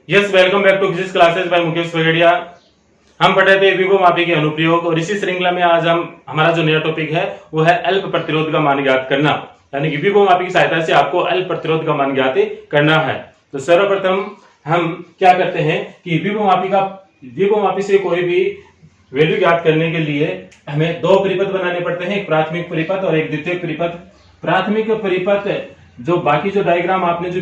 Yes, welcome back to physics classes by Mukesh Vagadia. हम पढ़ रहे थे विभव मापी के अनुप्रयोग और इसी श्रृंखला में आज हमारा जो नया टॉपिक है वो है अल्प प्रतिरोध का मान ज्ञात करना, यानी कि विभव मापी की सहायता से आपको अल्प प्रतिरोध का मान ज्ञात करना है। तो सर्वप्रथम हम क्या करते हैं कि विभव मापी से कोई भी वैल्यू ज्ञात करने के लिए हमें दो परिपथ बनाने पड़ते हैं, एक प्राथमिक परिपथ और एक द्वितीयक परिपथ। प्राथमिक परिपथ जो बाकी जो डायग्राम आपने जो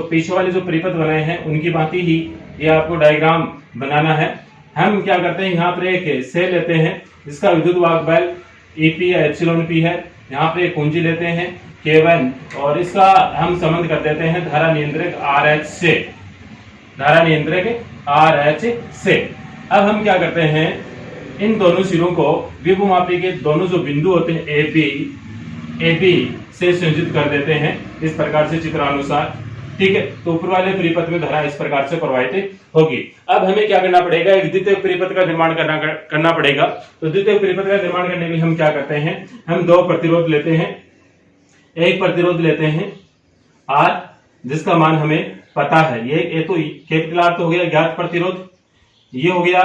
पीछे वाले जो परिपथ बनाए हैं उनकी भांति ही ये आपको डायग्राम बनाना है। हम क्या करते हैं, यहाँ पर एक सेल लेते हैं जिसका विद्युत वाहक बल EP या एप्सिलॉन P है। यहाँ पर एक कुंजी लेते हैं K1 और इसका हम संबंध कर देते हैं धारा नियंत्रक RH से। अब हम क्या करते हैं, इन दोनों सिरों को विभव मापी के दोनों जो बिंदु होते हैं AB से संयोजित कर देते हैं इस प्रकार से चित्रानुसार। ठीक है, तो ऊपर वाले परिपथ में धारा इस प्रकार से प्रवाहित होगी। अब हमें क्या करना पड़ेगा, एक द्वितीय परिपथ का निर्माण करना पड़ेगा। तो द्वितीय परिपथ का निर्माण करने के लिए हम क्या करते हैं, हम दो प्रतिरोध लेते हैं। एक प्रतिरोध लेते हैं R जिसका मान हमें पता है, ये तो कैपिटल R तो हो गया ज्ञात प्रतिरोध, ये हो गया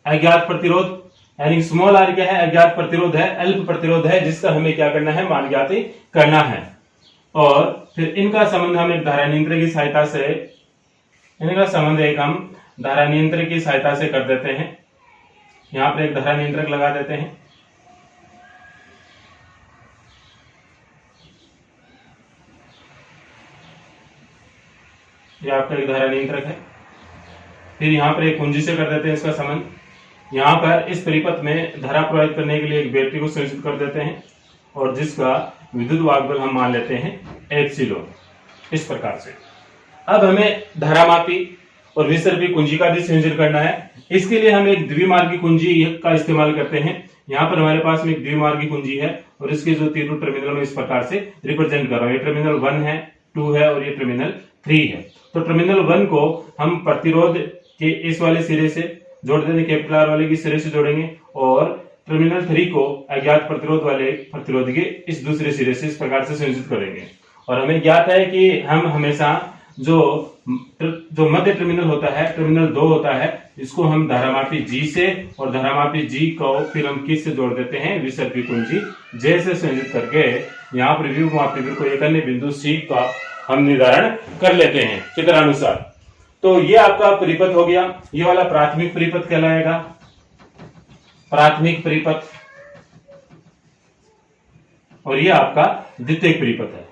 अज्ञात प्रतिरोध, यानी स्मॉल r क्या है, अज्ञात प्रतिरोध है, अल्प प्रतिरोध है जिसका हमें क्या करना है, मान ज्ञात करना है। और फिर इनका संबंध हम एक धारा नियंत्रक की सहायता से कर देते हैं। यहां पर एक धारा नियंत्रक लगा देते हैं। ये आपका एक धारा नियंत्रक है। फिर यहाँ पर एक कुंजी से कर देते हैं इसका संबंध। यहाँ पर इस परिपथ में धारा प्रवाहित करने के लिए एक बैटरी को संयोजित कर देते हैं और जिसका विद्युत वाहक बल हम मान लेते हैं एप्सिलॉन, इस प्रकार से। अब हमें धारामापी और विसर्पी कुंजी का भी संयोजन करना है। इसके लिए हम एक द्विमार्गी कुंजी का इस्तेमाल करते हैं। यहाँ पर हमारे पास में एक द्विमार्गी कुंजी है और इसके जो तीनों टर्मिनल में इस प्रकार से रिप्रेजेंट कर रहा हूं। ये टर्मिनल 1 है, 2 है और ये टर्मिनल 3 है। तो टर्मिनल 1 को हम प्रतिरोध के इस वाले सिरे से जोड़ देंगे, कैपिटल R वाले की सिरे से जोड़ेंगे, और टर्मिनल 3 को अज्ञात प्रतिरोध वाले प्रतिरोध के इस दूसरे सिरे से इस प्रकार से संयोजित करेंगे। और हमें ज्ञात है कि हम हमेशा जो मध्य टर्मिनल होता है, टर्मिनल 2 होता है, इसको हम धारामापी G से और धारामापी G को फिर हम किस से जोड़ देते हैं, विसर्पी कुंजी J से संयोजित करके यहाँ पर विभव मापी को एक अन्य बिंदु C का हम निर्धारण कर लेते हैं चित्रानुसार। तो ये आपका परिपथ हो गया, ये वाला प्राथमिक परिपथ कहलाएगा, प्राथमिक परिपथ, और ये आपका द्वितीयक परिपथ है।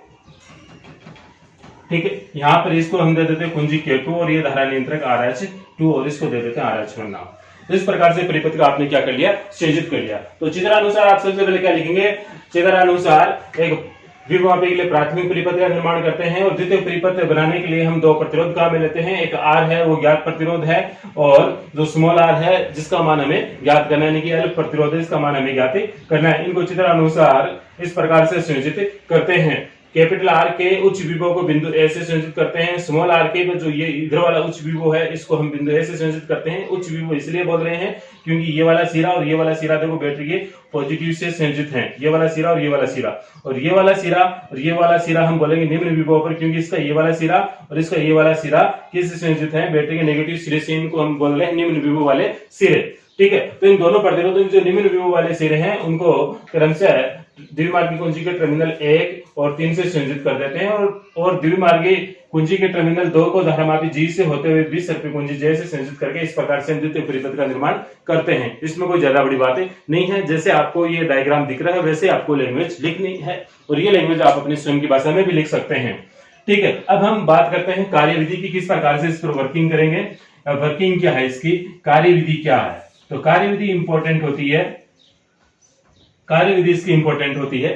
ठीक है, यहां पर इसको हम दे देते हैं कुंजी K2 और ये धारा नियंत्रक RH2 और इसको दे देते हैं RH1 नाम। इस प्रकार से परिपथ का आपने क्या कर लिया, संयोजित कर लिया। तो चित्रानुसार आप सबसे पहले क्या लिखेंगे, चित्रानुसार एक विभव मापी के लिए प्राथमिक परिपथ का निर्माण करते हैं और द्वितीय परिपथ बनाने के लिए हम दो प्रतिरोध काम में लेते हैं। एक R है, वो ज्ञात प्रतिरोध है, और जो स्मॉल r है जिसका मान हमें ज्ञात करना है, यानी कि अल्प प्रतिरोध है, इसका मान हमें ज्ञात करना है। इनको चित्रानुसार इस प्रकार से संयोजित करते हैं। कैपिटल R के उच्च विभव को बिंदु A से संयोजित करते हैं। स्मॉल r के जो ये इधर वाला उच्च विभव है इसको हम बिंदु A से संयोजित करते हैं। उच्च विभव इसलिए बोल रहे हैं क्योंकि ये वाला सिरा और ये वाला सिरा देखो बैटरी के पॉजिटिव से संयोजित हैं। ये वाला सिरा और ये वाला सिरा, और ये वाला सिरा और ये वाला सिरा हम बोलेंगे निम्न विभव पर, क्योंकि इसका ये वाला सिरा और इसका ये वाला सिरा किससे संयोजित है, बैटरी के नेगेटिव सिरे से। इनको हम बोल रहे हैं निम्न विभव वाले सिरे। ठीक है, तो इन दोनों प्रतिरोधों जो निम्न विभव वाले सिरे हैं उनको क्रमशः द्विमार्गी कुंजी के टर्मिनल 1 और 3 से संयोजित कर देते हैं, और द्विमार्गी कुंजी के टर्मिनल 2 को धारामापी G से होते हुए विसर्पी कुंजी J से संयोजित करके इस प्रकार से द्वितीय परिपथ का निर्माण करते हैं। इसमें कोई ज्यादा बड़ी बातें नहीं है, जैसे आपको ये डायग्राम दिख रहा है वैसे आपको लैंग्वेज लिखनी है, और ये लैंग्वेज आप अपनी स्वयं की भाषा में भी लिख सकते हैं। ठीक है, अब हम बात करते हैं कार्यविधि की, किस प्रकार से इस पर वर्किंग करेंगे। वर्किंग क्या है इसकी, कार्यविधि क्या है। तो कार्यविधि इंपॉर्टेंट होती है, कार्यविधि इसकी इंपॉर्टेंट होती है।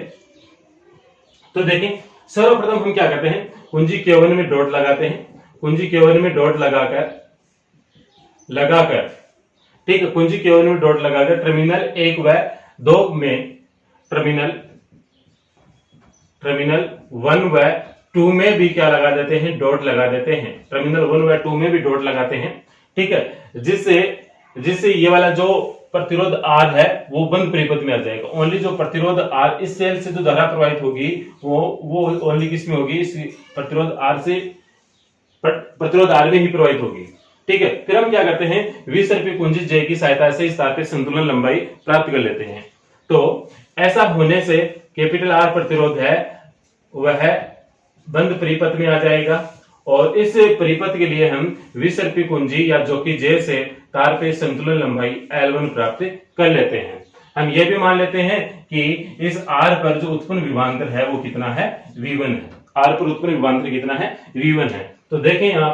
तो देखें, सर्वप्रथम हम क्या करते हैं, कुंजी K1 में डॉट लगाते हैं। कुंजी K1 में डॉट लगाकर ठीक है, कुंजी K1 में डॉट लगाकर टर्मिनल 1 व 2 में टर्मिनल 1 व 2 में भी क्या लगा देते हैं, डॉट लगा देते हैं। टर्मिनल 1 व 2 में भी डॉट लगाते हैं। ठीक है, जिससे ये वाला जो प्रतिरोध R है वो बंद परिपथ में आ जाएगा। ओनली जो प्रतिरोध R, इस सेल से जो धारा प्रवाहित होगी वो ओनली किस में होगी, इस प्रतिरोध R से प्रतिरोध R में ही प्रवाहित होगी। ठीक है, फिर हम क्या करते हैं, विसर्पी कुंजी J की सहायता से इस तार पे संतुलन लंबाई प्राप्त कर लेते हैं। तो ऐसा होने से कैपिटल R प्रतिरोध है वह बंद परिपथ में आ जाएगा और इस परिपथ के लिए हम विसर्पी कुंजी या जो कि J से तार पे संतुलन लंबाई L1 प्राप्त कर लेते हैं। हम ये भी मान लेते हैं कि इस R पर जो उत्पन्न विभवांतर है वो कितना है, V1 है। R पर उत्पन्न विभवांतर कितना है, V1 है। तो देखें यहाँ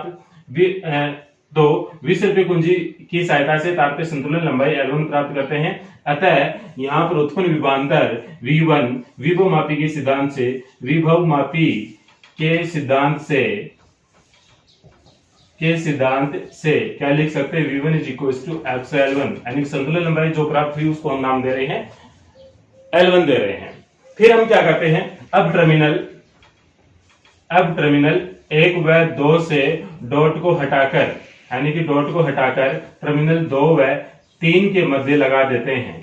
पे तो विसर्पी कुंजी की सहायता से तार पे संतुलन लंबाई L1 प्राप्त करते हैं। अतः यहाँ पर उत्पन्न विभवांतर V1 विभव मापी के सिद्धांत से क्या लिख सकते हैं, V1 is equal to XL1, यानी संतुलन लंबाई जो प्राप्त हुई उसको हम नाम दे रहे हैं L1 दे रहे हैं। फिर हम क्या करते हैं, अब टर्मिनल 1 व 2 से डॉट को हटाकर, यानी कि डॉट को हटाकर टर्मिनल 2 व 3 के मध्य लगा देते हैं।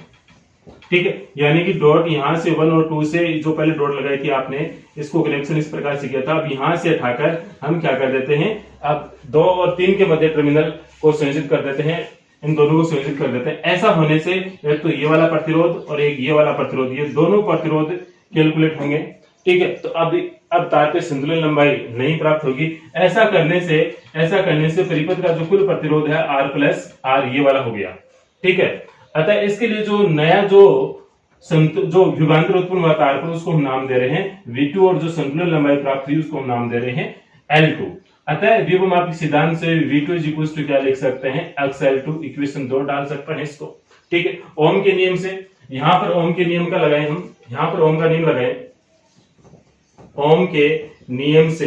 ठीक है, यानी कि डॉट यहां से 1 और 2 से जो पहले डॉट लगाई थी आपने, इसको कनेक्शन इस प्रकार से किया था। अब यहां से हटाकर हम क्या कर देते हैं, अब 2 और 3 के मध्य टर्मिनल को संयोजित कर देते हैं, इन दोनों को संयोजित कर देते हैं। ऐसा होने से एक तो ये वाला प्रतिरोध और एक ये वाला प्रतिरोध, ये दोनों प्रतिरोध कैलकुलेट होंगे। ठीक है, तो अब तार पे संतुलन लंबाई नहीं प्राप्त होगी। ऐसा करने से परिपथ का जो कुल प्रतिरोध है R प्लस R ये वाला हो गया। ठीक है, अतः इसके लिए जो नया जो विभवांतर उत्पन्न हुआ तार पर उसको हम नाम दे रहे हैं V2 और जो संतुलन लंबाई प्राप्त हुई उसको हम नाम दे रहे हैं L2। अतः विभव मापी सिद्धांत से V2 इज इक्वल टू क्या लिख सकते हैं, XL2, इक्वेशन 2 डाल सकते हैं इसको। ठीक है, ओम के नियम से, यहां पर ओम के नियम का लगाए हम, यहां पर ओम का नियम लगाए, ओम के नियम से,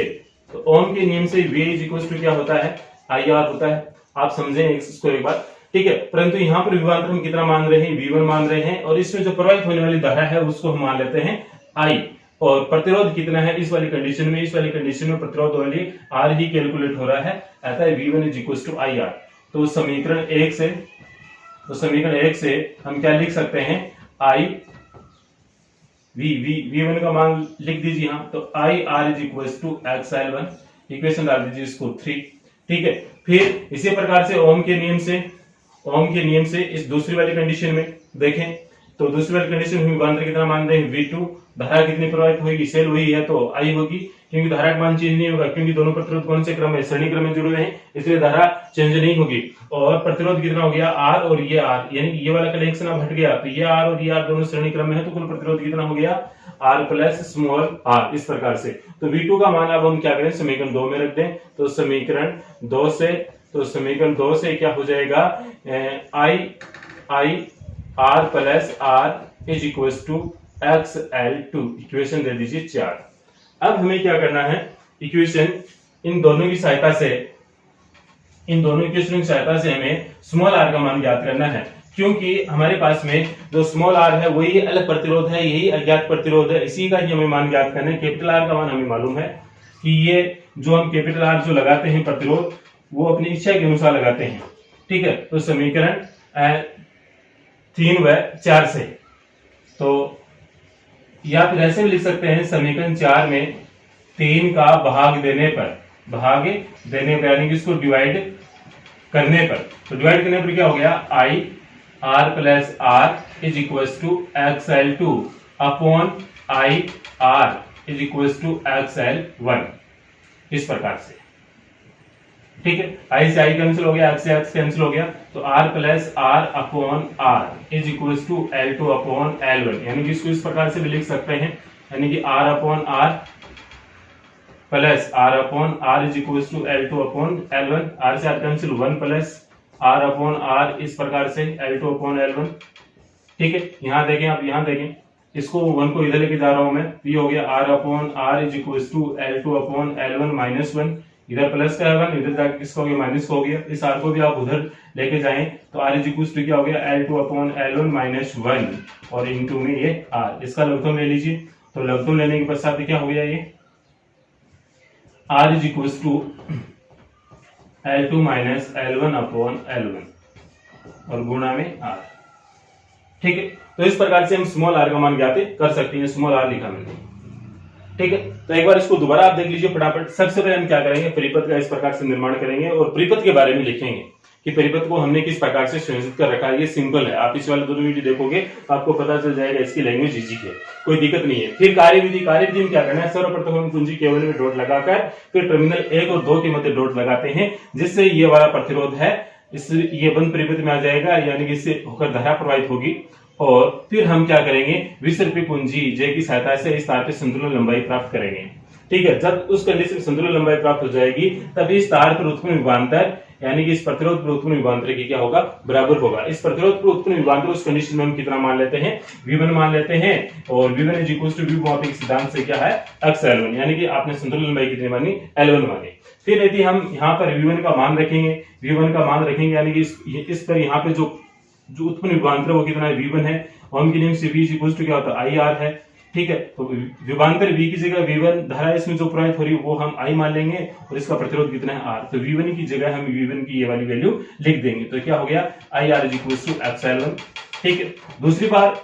तो ओम के नियम से V इज इक्वल टू क्या होता है, IR होता है। आप समझें इसको एक बार। ठीक है, परंतु यहाँ पर विभवांतर हम कितना मान रहे हैं, V1 मान रहे हैं, और इसमें जो प्रवाहित होने वाली धारा है उसको हम मान लेते हैं I, और प्रतिरोध कितना है इस वाली कंडीशन में प्रतिरोध वाली R ही कैलकुलेट हो रहा है। अतः V1 is equal to IR। तो समीकरण 1 से हम क्या लिख सकते हैं, V1 का मान लिख दीजिए यहाँ, तो IR is equal to XL1, equation डाल दीजिए इसको 3। ठीक है, फिर इसी प्रकार से ओम के नियम से इस दूसरी वाली कंडीशन में देखें, तो दूसरी वाली कंडीशन में विभवांतर कितना मान रहे हैं, V2, धारा कितनी प्रवाहित होगी, सेल वही है तो I होगी, क्योंकि धारा का मान चेंज नहीं होगा, क्योंकि दोनों प्रतिरोध कौन से क्रम में, श्रेणी क्रम में जुड़े हुए हैं, इसलिए धारा चेंज नहीं होगी। और प्रतिरोध कितना हो गया, R और ये R, यानी कि ये वाला कनेक्शन अब हट गया, तो ये R और ये R दोनों श्रेणी क्रम में है, तो कुल प्रतिरोध कितना हो गया, R प्लस स्मॉल r, इस प्रकार से। तो V2 का मान अब हम क्या करें, समीकरण 2 में रख दें, तो समीकरण 2 से क्या हो जाएगा, I R plus R is equal to XL2, equation दे दीजिए 4। अब हमें क्या करना है, इक्वेशन इन दोनों की सहायता से हमें स्मॉल r का मान ज्ञात करना है, क्योंकि हमारे पास में जो स्मॉल r है वही अलग प्रतिरोध है, यही अज्ञात प्रतिरोध है, इसी का ही हमें मान ज्ञात करना है। कैपिटल R का मान हमें मालूम है कि ये जो हम कैपिटल R जो लगाते हैं प्रतिरोध, वो अपनी इच्छा के अनुसार लगाते हैं। ठीक है, तो समीकरण 3 व 4 से, तो या फिर ऐसे भी लिख सकते हैं, समीकरण 4 में 3 का भाग देने पर, यानी कि इसको डिवाइड करने पर, तो डिवाइड करने पर क्या हो गया, I R plus R is equal to XL2 upon I R is equal to XL1, इस प्रकार से। ठीक है, I से I कैंसिल हो गया, X से X कैंसिल हो गया, तो R plus R upon R is equal to L2 upon L1, यानी कि इसको इस प्रकार से भी लिख सकते हैं, यानी कि R upon R plus R upon R is equal to L2 upon L1, R से R cancel, 1 plus R upon R, इस प्रकार से L2 अपॉन L1। ठीक है, यहाँ देखें, आप यहाँ देखें, इसको 1 को इधर लेके जा रहा हूं मैं, ये हो गया R upon R is equal to L2 upon L1 minus 1, इधर प्लस का है 1, इधर जाके किसका हो गया, माइनस का हो गया। इस R को भी आप उधर लेके जाएं तो R इज इक्वल टू क्या हो गया, L2 अपॉन L1 माइनस 1 और इनटू में ये R, इसका लघुत्तम ले लीजिए। तो लघुत्तम लेने के पश्चात क्या हो गया, ये R is equal to L2 minus L1 upon L1 और गुणा में R। ठीक है, तो इस प्रकार से हम स्मॉल r का मान ज्ञात कर सकते हैं, स्मॉल r लिखा मैंने। ठीक है, तो तो एक बार इसको दोबारा आप देख लीजिए फटाफट। सबसे पहले हम क्या करेंगे, परिपथ का इस प्रकार से निर्माण करेंगे और परिपथ के बारे में लिखेंगे कि परिपथ को हमने किस प्रकार से संयोजित कर रखा है। ये सिंपल है, आप इस वाले दोनों वीडियो देखोगे आपको पता चल जाएगा, इसकी लैंग्वेज इजी है, कोई दिक्कत नहीं है। फिर कार्यविधि में क्या करना है, सर्वप्रथम हम कुंजी केवल में डॉट लगाकर फिर टर्मिनल 1 और 2 के मध्य डॉट लगाते हैं, जिससे ये वाला प्रतिरोध है ये बंद परिपथ में आ जाएगा, यानी कि इससे होकर धारा प्रवाहित होगी। और फिर हम क्या करेंगे, विसर्पी कुंजी जे की सहायता से इस तार पे संतुलन लंबाई प्राप्त करेंगे। ठीक है, जब उस कंडीशन में संतुलन लंबाई प्राप्त हो जाएगी तब इस तार पर उत्पन्न विभवांतर यानी कि इस प्रतिरोध पर उत्पन्न विभवांतर की क्या होगा, बराबर होगा। इस प्रतिरोध पर उत्पन्न विभवांतर उस कंडीशन में हम कितना मान लेते हैं, V1 मान लेते हैं, और V1 is equal to V सिद्धांत से क्या है, x L1, यानी कि आपने संतुलन लंबाई कितनी मानी, L1 मानी। फिर यदि हम यहाँ पर V1 का मान रखेंगे, यानी कि इस पर यहाँ पे जो उत्पन्न विभवांतर वो कितना है, V1 है। ओम के नियम से V इज इक्वल टू क्या होता है, IR है। ठीक है, तो विभवांतर V की जगह V1, धारा इसमें जो प्रवाहित हो रही है वो हम I मान लेंगे, और इसका प्रतिरोध कितना है, R। तो V1 की जगह हम V1 की ये वाली वैल्यू लिख देंगे, तो क्या हो गया, IR is equal to epsilon. ठीक है, दूसरी बार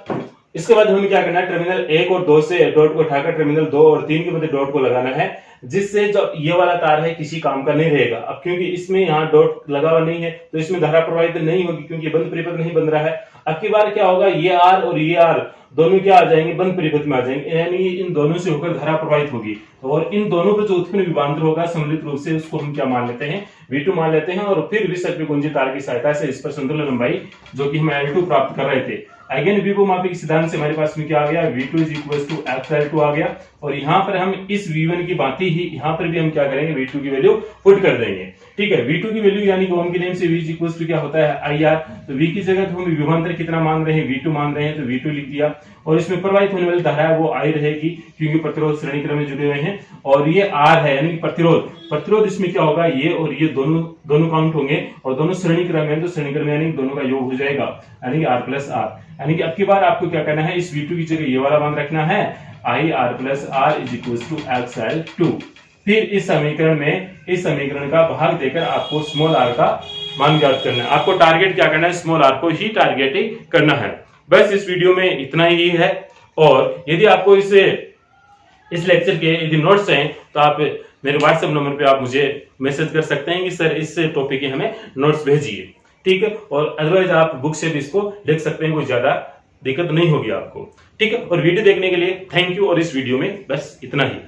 इसके बाद हमें क्या करना है, टर्मिनल 1 और 2 से डॉट को उठाकर टर्मिनल 2 और 3 के मध्य डॉट को लगाना है, जिससे जो ये वाला तार है किसी काम का नहीं रहेगा। अब क्योंकि इसमें यहाँ डॉट लगा हुआ नहीं है तो इसमें धारा प्रवाहित नहीं होगी, क्योंकि बंद परिपथ नहीं बन रहा है। अब की बार क्या होगा, ये R और ये R दोनों क्या आ जाएंगे, बंद परिपथ में आ जाएंगे, यानी इन दोनों से होकर धारा प्रवाहित होगी, और इन दोनों पर जो उत्पन्न विभवांतर होगा सम्मिलित रूप से उसको हम क्या मान लेते हैं, V2 मान लेते हैं। और फिर विसर्पी कुंजी तार की सहायता से इस पर संतुलन लंबाई जो कि हम L2 प्राप्त कर रहे थे, अगेन V2 मापी के सिद्धांत से हमारे पास में क्या आ गया, V2 is equal to FL2 आ गया। और यहाँ पर हम इस V1 की भांति ही यहाँ पर भी हम क्या करेंगे, V2 की वैल्यू पुट कर देंगे। ठीक है, V2 की वैल्यू यानी कि ओम के नियम से V इज इक्वल टू क्या होता है, IR। तो V की जगह तो हम विभवांतर कितना मान रहे हैं, V2 मान रहे हैं, तो V2 लिख दिया। और इसमें प्रवाहित होने वाली धारा है वो I रहेगी, क्योंकि प्रतिरोध श्रेणी क्रम में जुड़े हुए हैं, और ये R है यानी कि प्रतिरोध इसमें क्या होगा, ये और ये दोनों काउंट होंगे, और दोनों श्रेणी क्रम में, तो श्रेणी क्रम यानी दोनों का योग हो जाएगा, यानी कि R प्लस R। यानी कि अब की बार आपको क्या करना है, इस V2 की जगह ये वाला मान रखना है, IR plus R is equal to XL2। फिर इस समीकरण का भाग देकर आपको स्मॉल r का मान ज्ञात करना है। आपको टारगेट क्या करना है, स्मॉल r को ही टारगेट करना है। बस इस वीडियो में इतना ही है, और यदि आपको इस लेक्चर के यदि नोट्स हैं तो आप मेरे व्हाट्सएप नंबर पे आप मुझे मैसेज कर सकते हैं कि सर इस टॉपिक के हमें नोट्स भेजिए। ठीक है, और अदरवाइज आप बुक से भी इसको देख सकते हैं, कोई ज्यादा दिक्कत नहीं होगी आपको। ठीक है, और वीडियो देखने के लिए थैंक यू, और इस वीडियो में बस इतना ही।